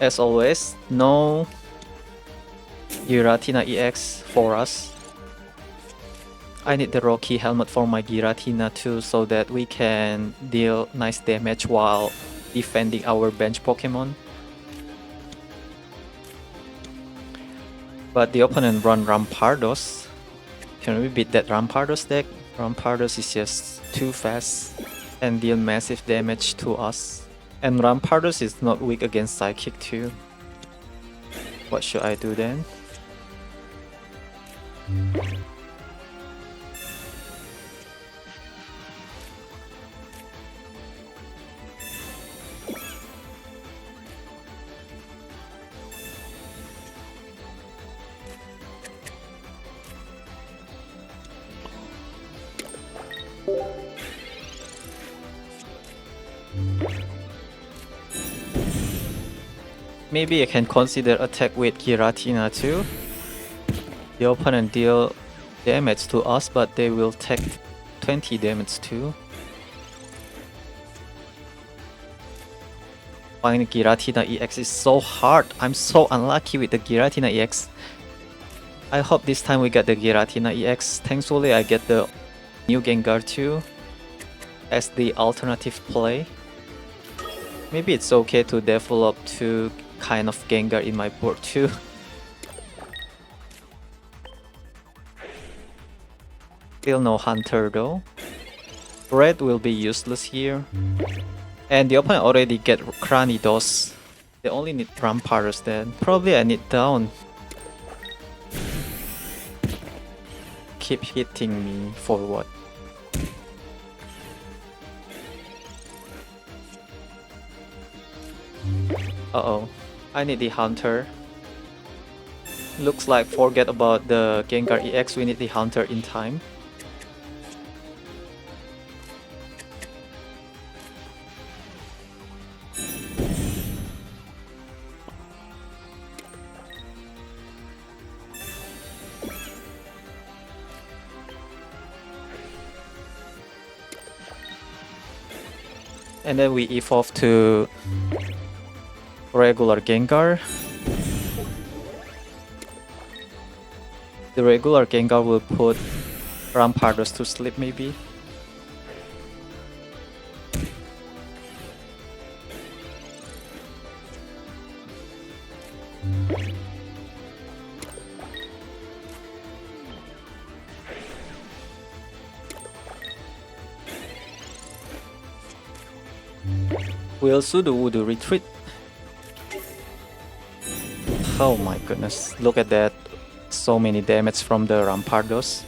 As always, no Giratina EX for us. I need the Rocky helmet for my Giratina too, so that we can deal nice damage while defending our bench Pokemon. But the opponent run Rampardos. Can we beat that Rampardos deck? Rampardos is just too fast and deal massive damage to us. And Rampardos is not weak against Psychic too. What should I do then? Maybe I can consider attack with Giratina too. The opponent deal damage to us, but they will take 20 damage too. Finding Giratina EX is so hard. I'm so unlucky with the Giratina EX. I hope this time we get the Giratina EX. Thankfully I get the new Gengar too as the alternative play. Maybe it's okay to develop two kind of Gengar in my board too. Still no Hunter though. Red will be useless here. And the opponent already get Cranidos. They only need Rampardos then. Probably I need down. Keep hitting me for what? Uh-oh. I need the Hunter. Looks like forget about the Gengar EX, we need the Hunter in time. And then we evolve to regular Gengar. The regular Gengar will put Rampardos to sleep maybe. Will Sudowoodo retreat? Oh my goodness, look at that. So many damage from the Rampardos.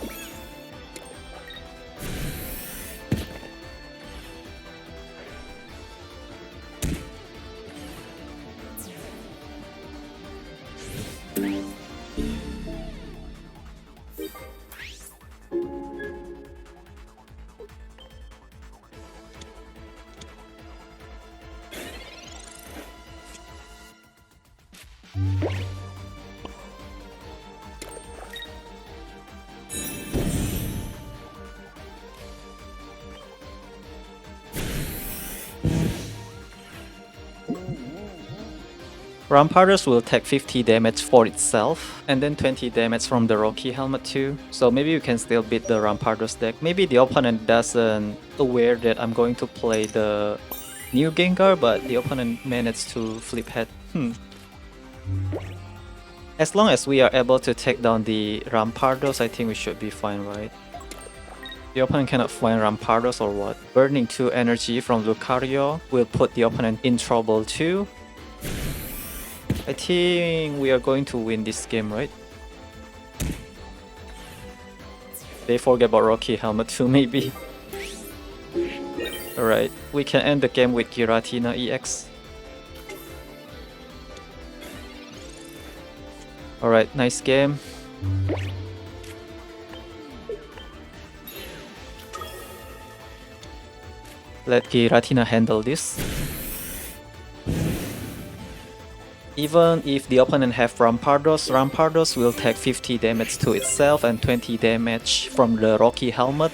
Rampardos will take 50 damage for itself, and then 20 damage from the Rocky helmet too. So maybe you can still beat the Rampardos deck. Maybe the opponent doesn't aware that I'm going to play the new Gengar, but the opponent managed to flip head. As long as we are able to take down the Rampardos, I think we should be fine, right? The opponent cannot find Rampardos or what? Burning 2 energy from Lucario will put the opponent in trouble too. I think we are going to win this game, right? They forget about Rocky helmet too, maybe. Alright, we can end the game with Giratina EX. Alright, nice game. Let Giratina handle this. Even if the opponent have Rampardos, Rampardos will take 50 damage to itself and 20 damage from the Rocky helmet,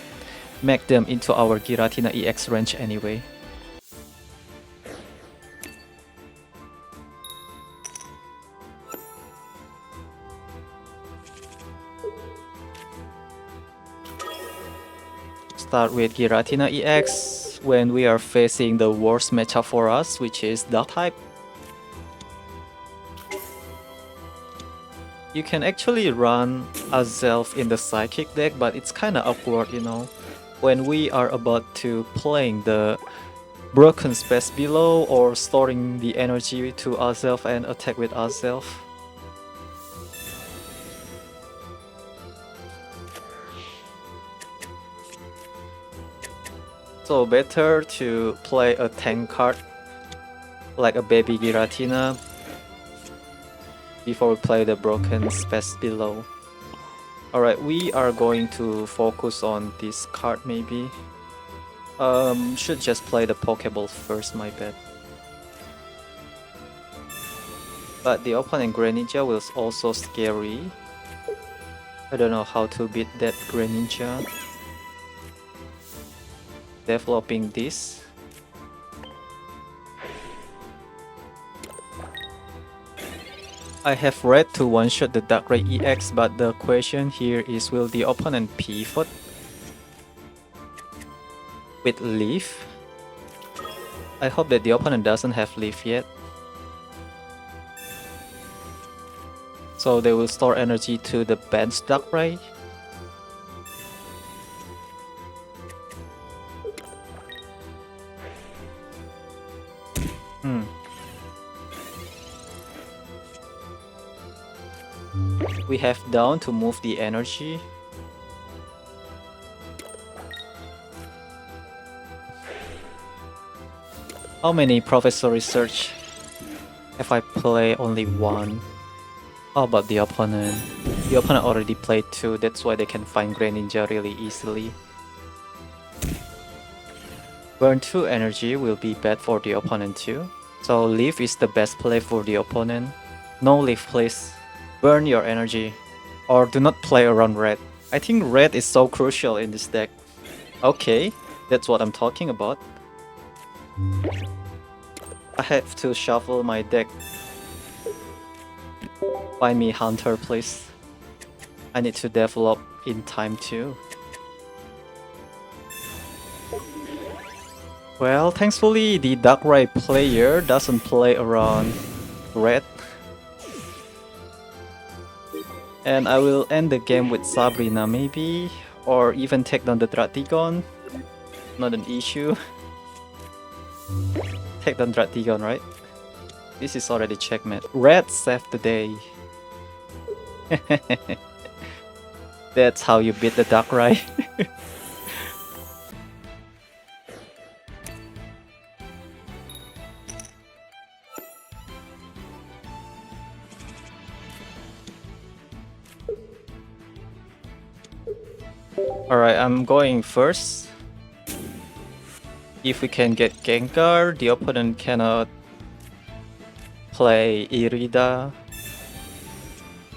make them into our Giratina EX range anyway. start with Giratina EX when we are facing the worst matchup for us, which is Dark type. You can actually run Azelf in the Psychic deck, but it's kinda awkward, you know, when we are about to playing the Broken Space below or storing the energy to Azelf and attack with Azelf. So better to play a tank card like a baby Giratina before we play the Broken Space below. Alright, we are going to focus on this card maybe. Should just play the Pokeball first, my bad. But the opponent Greninja was also scary. I don't know how to beat that Greninja. Developing this. I have red to one-shot the Darkrai EX, but the question here is, will the opponent pivot with Leaf? I hope that the opponent doesn't have Leaf yet. So they will store energy to the bench Darkrai. We have down to move the energy. How many Professor Research if I play only one? How about the opponent? The opponent already played two, that's why they can find Greninja really easily. Burn 2 energy will be bad for the opponent too. So Leaf is the best play for the opponent. No Leaf please. Burn your energy. Or do not play around red. I think red is so crucial in this deck. Okay, that's what I'm talking about. I have to shuffle my deck. Find me Hunter please. I need to develop in time too. Well, thankfully the Darkrai player doesn't play around red. And I will end the game with Sabrina maybe, or even take down the Druddigon. Not an issue. Take down Druddigon, right? This is already checkmate. Red saved the day. That's how you beat the Darkrai. Alright, I'm going first. If we can get Gengar, the opponent cannot play Irida.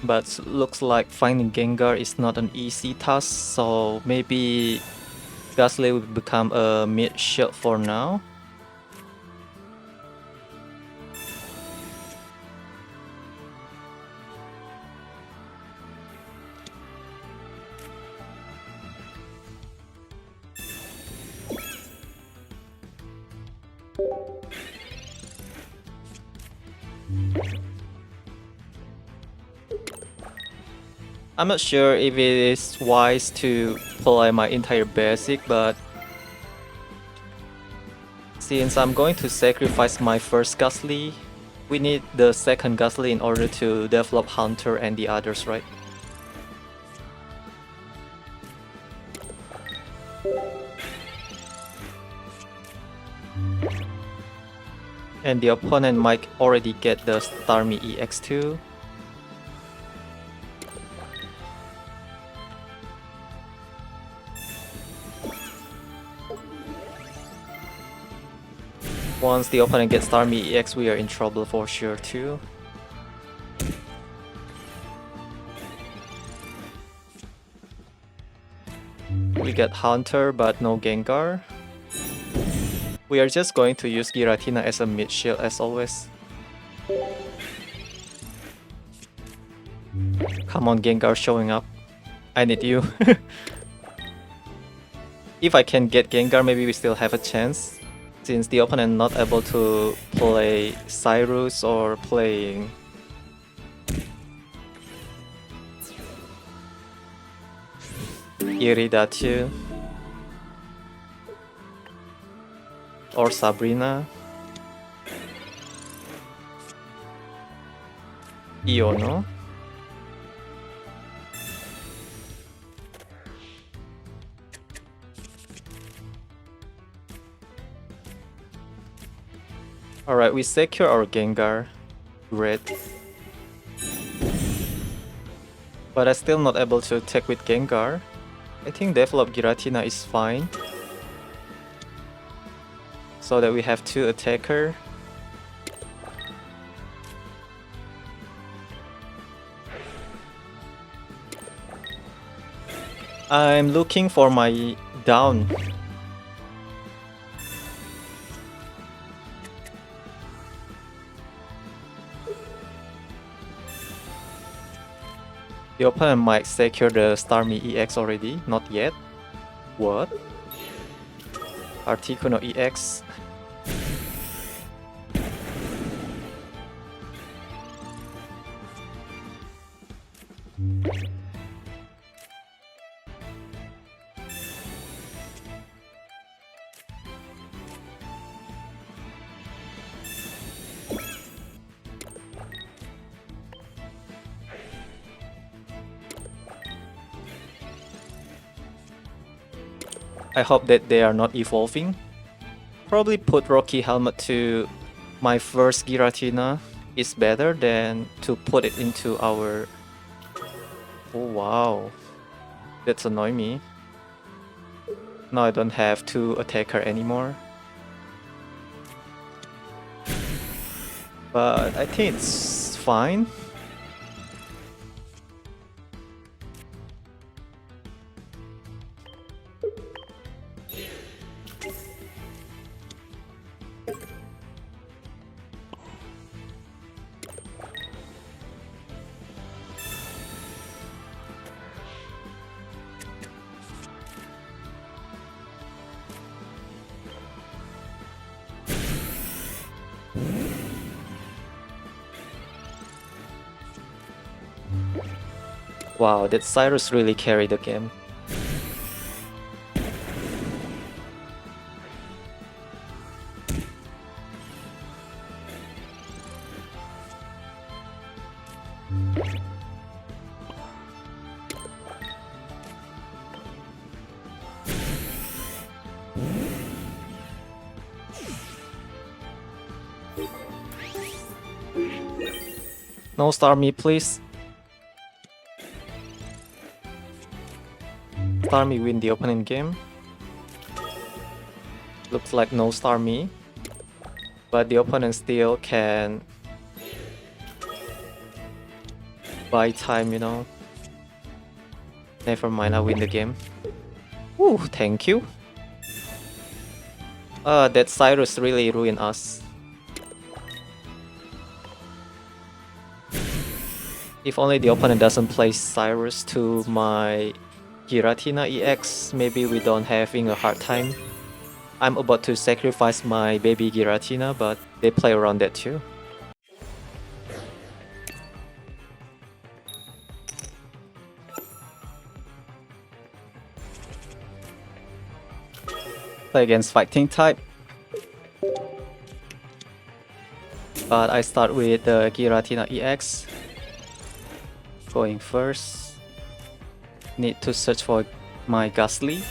But looks like finding Gengar is not an easy task, so maybe Gastly will become a mid shield for now. I'm not sure if it is wise to play my entire basic, but since I'm going to sacrifice my first Gastly, we need the second Gastly in order to develop Hunter and the others, right? And the opponent might already get the Starmie EX too. Once the opponent gets Starmie EX, we are in trouble for sure too. We get Hunter but no Gengar. We are just going to use Giratina as a mid shield as always. Come on Gengar showing up. I need you. If I can get Gengar, maybe we still have a chance. Since the opponent not able to play Cyrus or playing Giratina or Sabrina. Iono. Alright, we secure our Gengar. Red. But I'm still not able to attack with Gengar. I think develop Giratina is fine. So that we have 2 attacker. I'm looking for my down. The opponent might secure the Starmie EX already, not yet. What? Articuno EX. I hope that they are not evolving. Probably put Rocky Helmet to my first Giratina is better than to put it into our... Oh wow, that's annoying me. Now I don't have 2 attacker anymore. But I think it's fine. Wow, that Cyrus really carried the game. No Starmie, please. Starmie win the opening game. Looks like no Starmie, but the opponent still can buy time, you know. Never mind, I win the game. Woo, thank you. That Cyrus really ruined us. If only the opponent doesn't play Cyrus to my Giratina EX, maybe we don't having a hard time. I'm about to sacrifice my baby Giratina, but they play around that too. Play against fighting type. But I start with the Giratina EX. Going first. Need to search for my Gastly.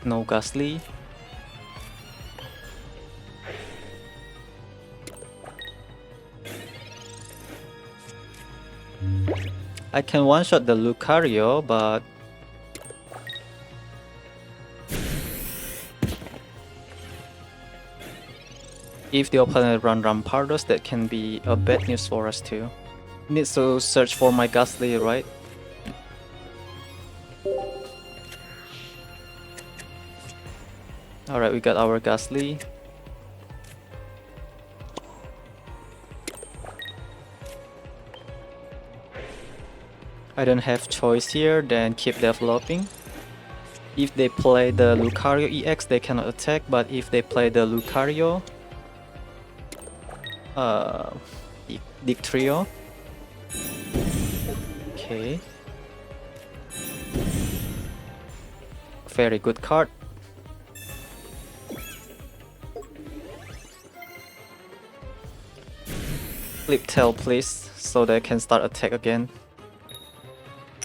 No Gastly. I can one-shot the Lucario, but if the opponent run Rampardos, that can be a bad news for us too. Needs to search for my Gastly, right? Alright, we got our Gastly. I don't have choice here, then keep developing. If they play the Lucario EX, they cannot attack, but if they play the Lucario, Dugtrio. Okay. Very good card. Flip tail, please, so they can start attack again.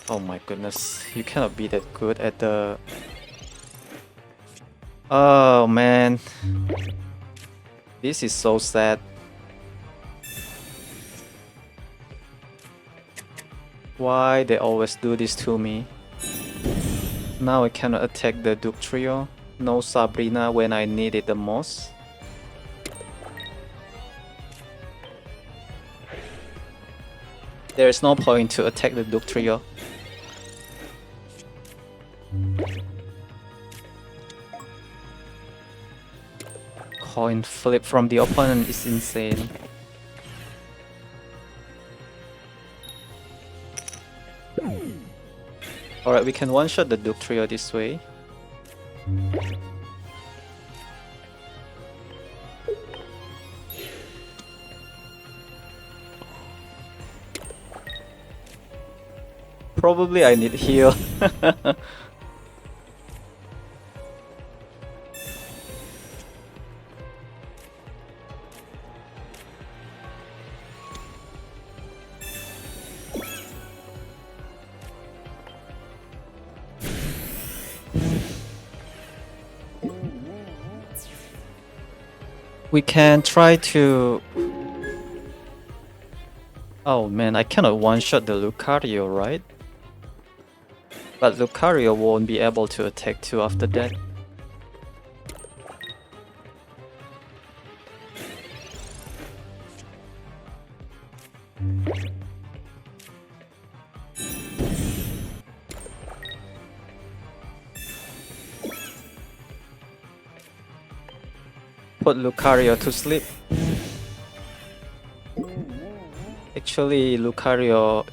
Oh my goodness, you cannot be that good at the... Oh man. This is so sad. Why they always do this to me? Now I cannot attack the Dugtrio. No Sabrina when I need it the most. There is no point to attack the Dugtrio. Coin flip from the opponent is insane. Alright, we can one-shot the Dugtrio this way. Probably I need heal. We can try to... Oh man, I cannot one-shot the Lucario, right? But Lucario won't be able to attack too after that. Put Lucario to sleep. Actually, Lucario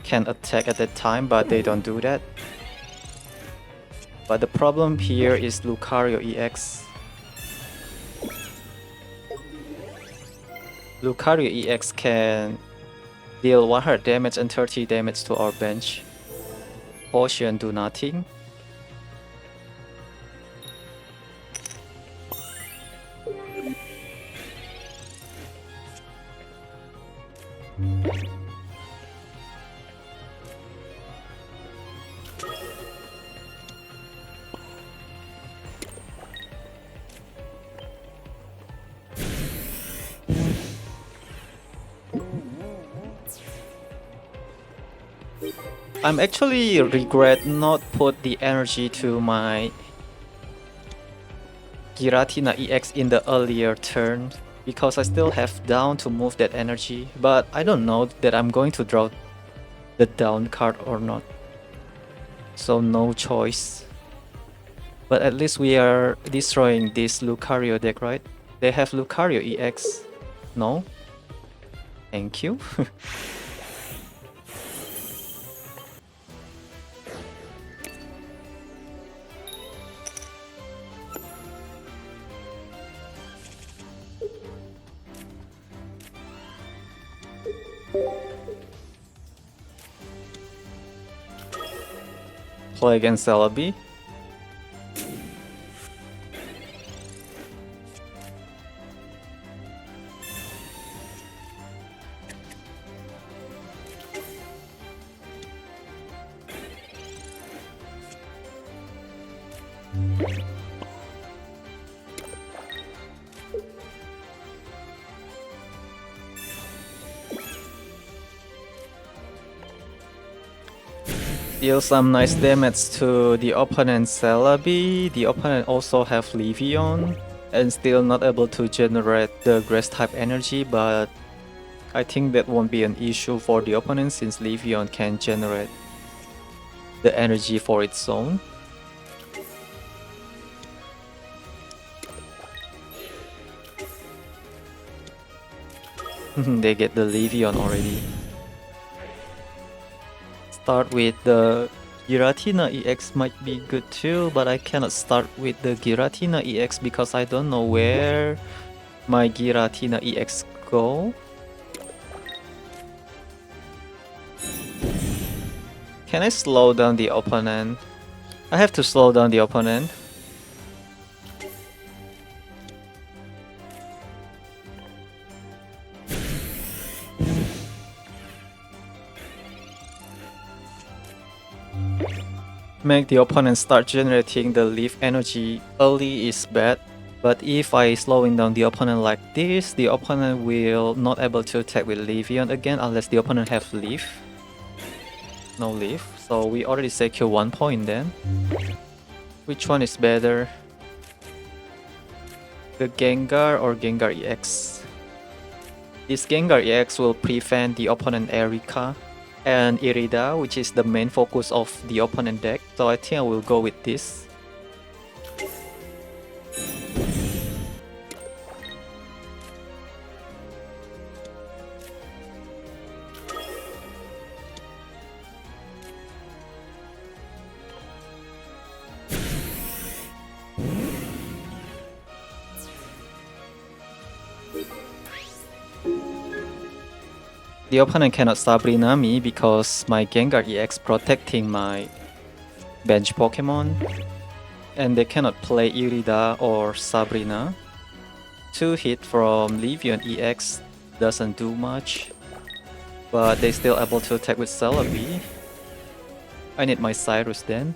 can attack at that time, but they don't do that. But the problem here is Lucario EX. Lucario EX can deal 100 damage and 30 damage to our bench. Potion do nothing. I'm actually regret not put the energy to my Giratina EX in the earlier turn because I still have down to move that energy, but I don't know that I'm going to draw the down card or not. So no choice. But at least we are destroying this Lucario deck, right? They have Lucario EX. No? Thank you. Play against Celebi. Deal some nice damage to the opponent Celebi. The opponent also have Leafeon and still not able to generate the grass type energy, but I think that won't be an issue for the opponent since Leafeon can generate the energy for its own. They get the Leafeon already. Start with the Giratina EX might be good too, but I cannot start with the Giratina EX because I don't know where my Giratina EX go. Can I slow down the opponent? I have to slow down the opponent. Make the opponent start generating the leaf energy early is bad, but if I slowing down the opponent like this, the opponent will not able to attack with Leafeon again unless the opponent have leaf. No leaf, so we already secure 1 point then. Which one is better? The Gengar or Gengar EX? This Gengar EX will prevent the opponent Erika and Irida, which is the main focus of the opponent deck, so I think I will go with this. The opponent cannot Sabrina me because my Gengar EX protecting my bench Pokemon, and they cannot play Irida or Sabrina. 2 hit from Leafeon EX doesn't do much, but they still able to attack with Celebi. I need my Cyrus then.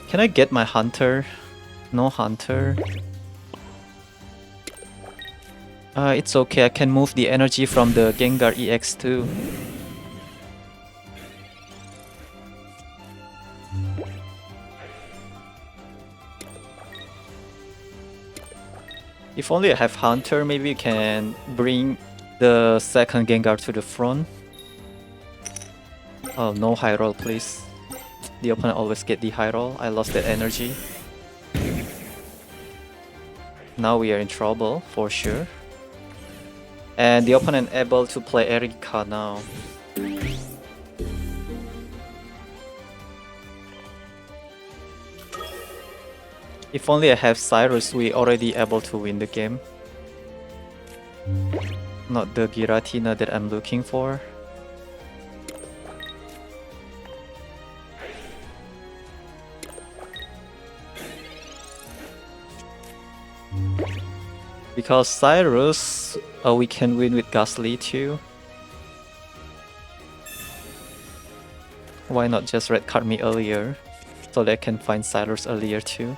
Can I get my Hunter? No Hunter. It's okay, I can move the energy from the Gengar EX too. If only I have Hunter, maybe we can bring the second Gengar to the front. Oh, no high roll please. The opponent always get the high roll, I lost that energy. Now we are in trouble, for sure. And the opponent able to play Erika now. If only I have Cyrus, we already able to win the game. Not the Giratina that I'm looking for. Because Cyrus, we can win with Gastly too. Why not just red card me earlier, so they can find Cyrus earlier too?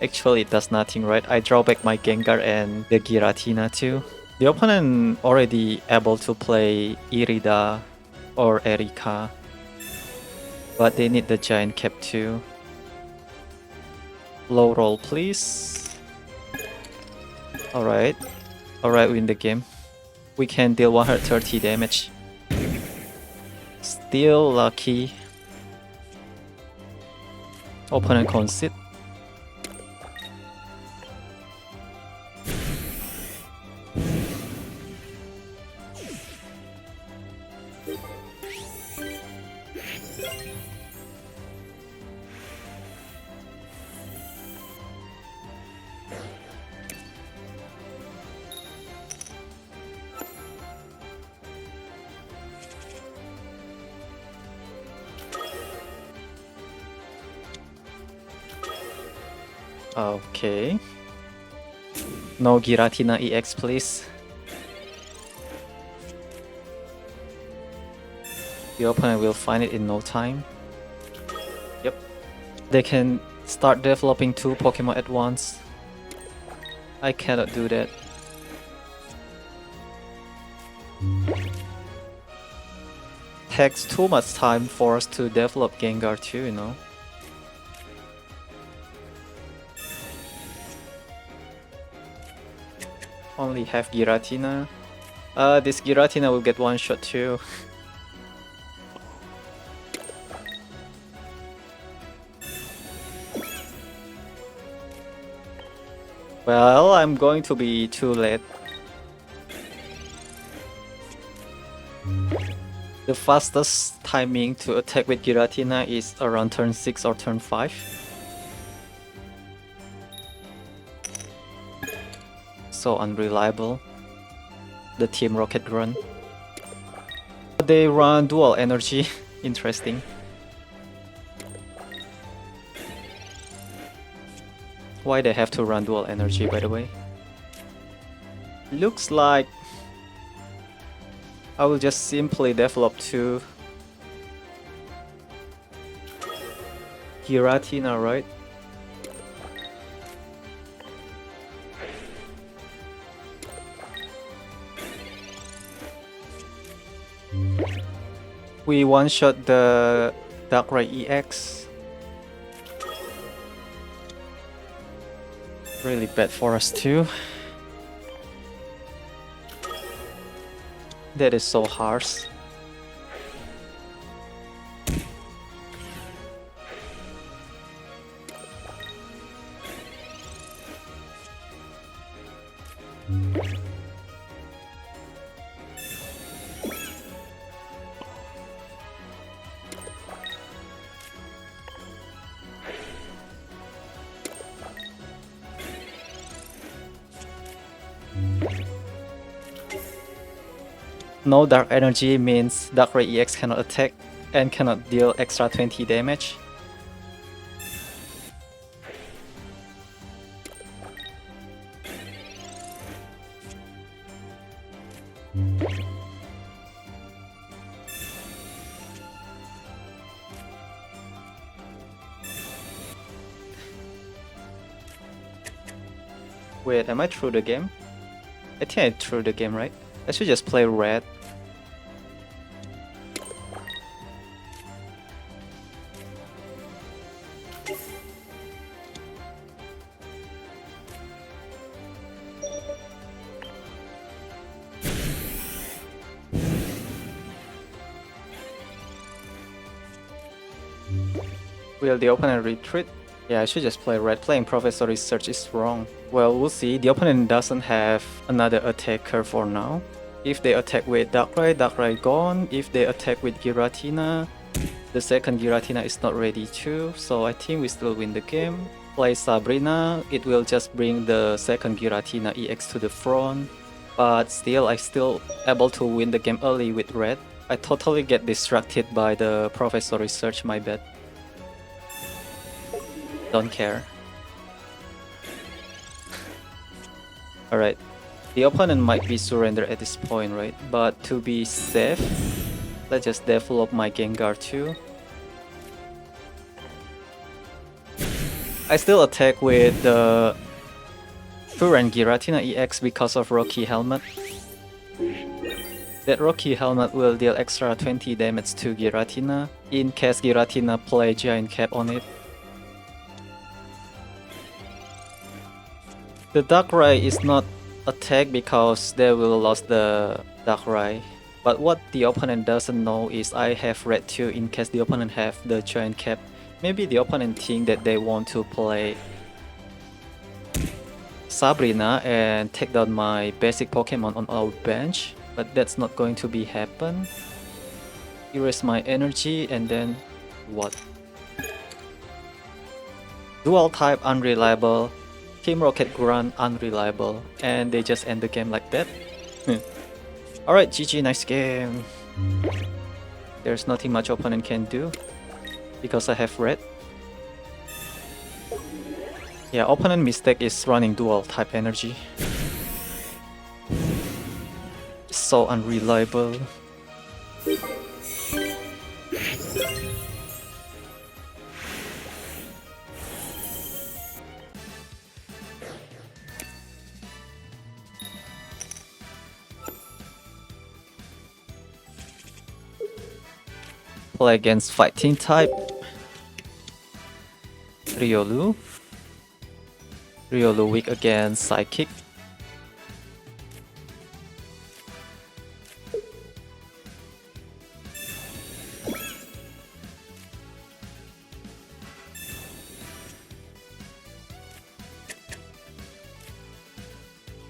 Actually it does nothing, right? I draw back my Gengar and the Giratina too. The opponent already able to play Irida or Erika, but they need the giant cap too. Low roll please. Alright, win the game. We can deal 130 damage. Still lucky. Opponent concede. Okay. No Giratina EX, please. The opponent will find it in no time. Yep. They can start developing 2 Pokemon at once. I cannot do that. Takes too much time for us to develop Gengar too, you know. Only have Giratina. This Giratina will get 1 shot too. Well, I'm going to be too late. The fastest timing to attack with Giratina is around turn 6 or turn 5. So unreliable. The Team Rocket run. They run dual energy. Interesting. Why they have to run dual energy, by the way? Looks like I will just simply develop to Giratina, right? We one-shot the Darkrai EX. Really bad for us too. That is so harsh. No dark energy means Darkrai EX cannot attack and cannot deal extra 20 damage. Wait, am I through the game? I think I'm through the game, right? I should just play red. Will the opponent retreat? Yeah, I should just play red. Playing Professor Research is wrong. Well, we'll see. The opponent doesn't have another attacker for now. If they attack with Darkrai, Darkrai gone. If they attack with Giratina, the second Giratina is not ready too. So I think we still win the game. Play Sabrina, it will just bring the second Giratina EX to the front. But still, I still able to win the game early with red. I totally get distracted by the Professor Research, my bad. Don't care. Alright. The opponent might be surrendered at this point, right? But to be safe, let's just develop my Gengar too. I still attack with the Furan Giratina EX because of Rocky Helmet. That Rocky Helmet will deal extra 20 damage to Giratina in case Giratina play Giant Cap on it. The Darkrai is not attacked because they will lose the Darkrai. But what the opponent doesn't know is I have red too in case the opponent have the Giant Cap. Maybe the opponent think that they want to play Sabrina and take down my basic Pokemon on our bench. But that's not going to be happen. Erase my energy and then what? Dual type unreliable. Team Rocket Grunt unreliable, and they just end the game like that. Alright, GG, nice game. There's nothing much opponent can do because I have red. Yeah, opponent mistake is running dual type energy. So unreliable. Play against fighting type. Riolu. Riolu weak against Psychic.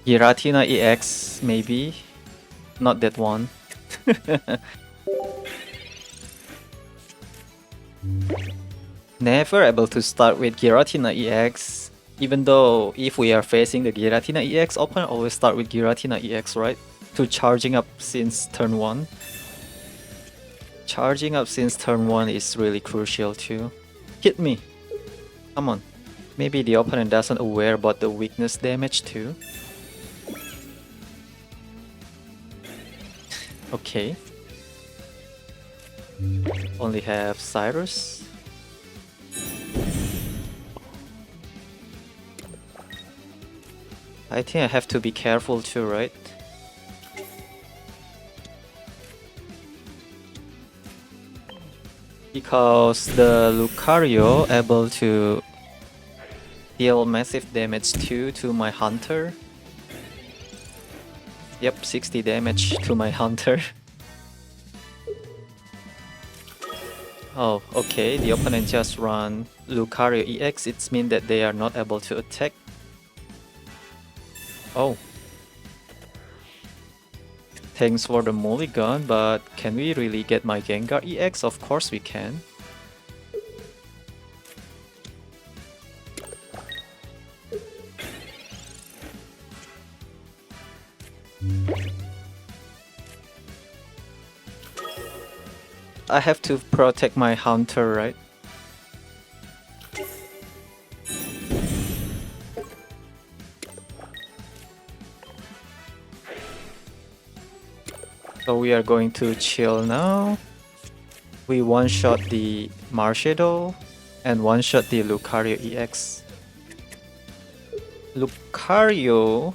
Giratina EX, maybe. Not that one. Never able to start with Giratina EX. Even though if we are facing the Giratina EX, opponent always start with Giratina EX, right? To charging up since turn 1. Charging up since turn 1 is really crucial too. Hit me! Come on. Maybe the opponent doesn't aware about the weakness damage too. Okay. Only have Cyrus. I think I have to be careful too, right? Because the Lucario able to deal massive damage too to my Hunter. Yep, 60 damage to my Hunter. Oh, okay, the opponent just run Lucario EX, it means that they are not able to attack. Oh. Thanks for the mulligan, but can we really get my Gengar EX? Of course we can. I have to protect my Hunter, right? So we are going to chill now. We one-shot the Marshadow and one-shot the Lucario EX. Lucario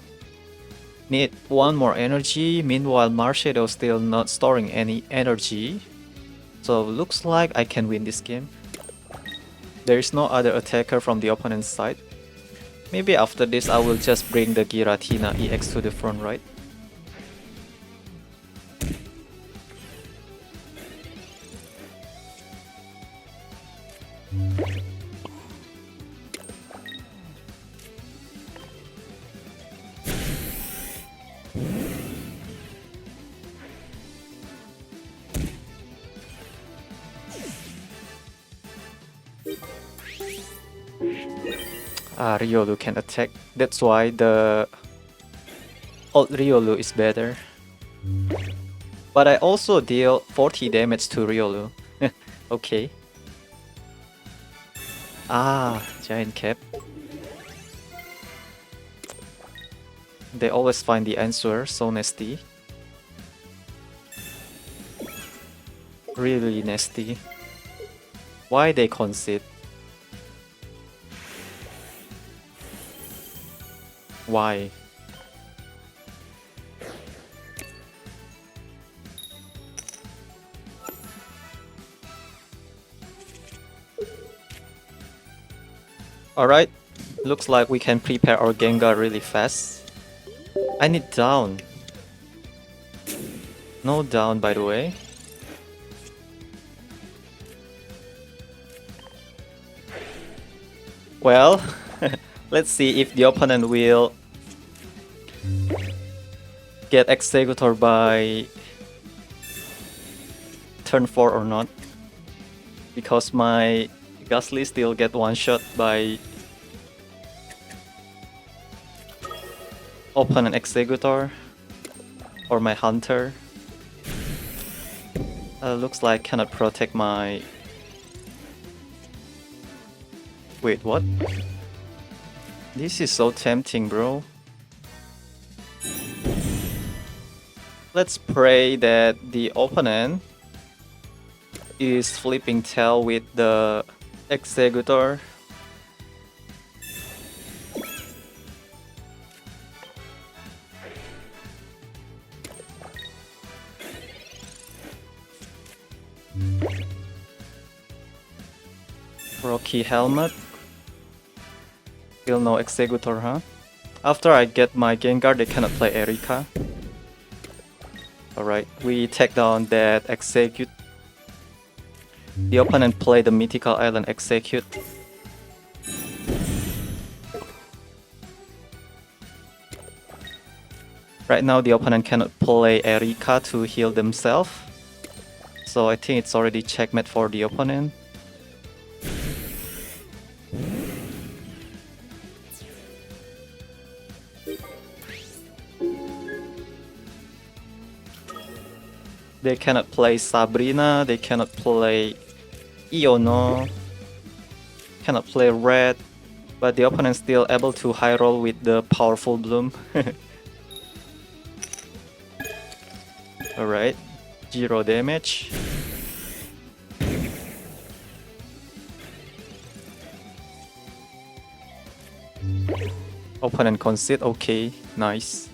need one more energy, meanwhile Marshadow still not storing any energy. So looks like I can win this game. There is no other attacker from the opponent's side. Maybe after this I will just bring the Giratina EX to the front, right? Riolu can attack. That's why the old Riolu is better. But I also deal 40 damage to Riolu. Okay. Ah, Giant Cap. They always find the answer, so nasty. Really nasty. Why they concede? Why? Alright, looks like we can prepare our Gengar really fast. I need down. No down, by the way. Well, let's see if the opponent will get Executor by turn 4 or not. Because my Gastly still get one shot by opponent Executor or my Hunter. Looks like cannot protect my... Wait, what? This is so tempting, bro. Let's pray that the opponent is flipping tail with the Executor. Rocky Helmet. Still no Executor, huh? After I get my Gengar, they cannot play Erika. Alright, we take down that Execute. The opponent play the Mythical Island Execute. Right now the opponent cannot play Erika to heal themselves. So I think it's already checkmate for the opponent. They cannot play Sabrina, they cannot play Iono, cannot play Red, but the opponent still able to high roll with the powerful Bloom. Alright, 0 damage. Opponent concede, okay, nice.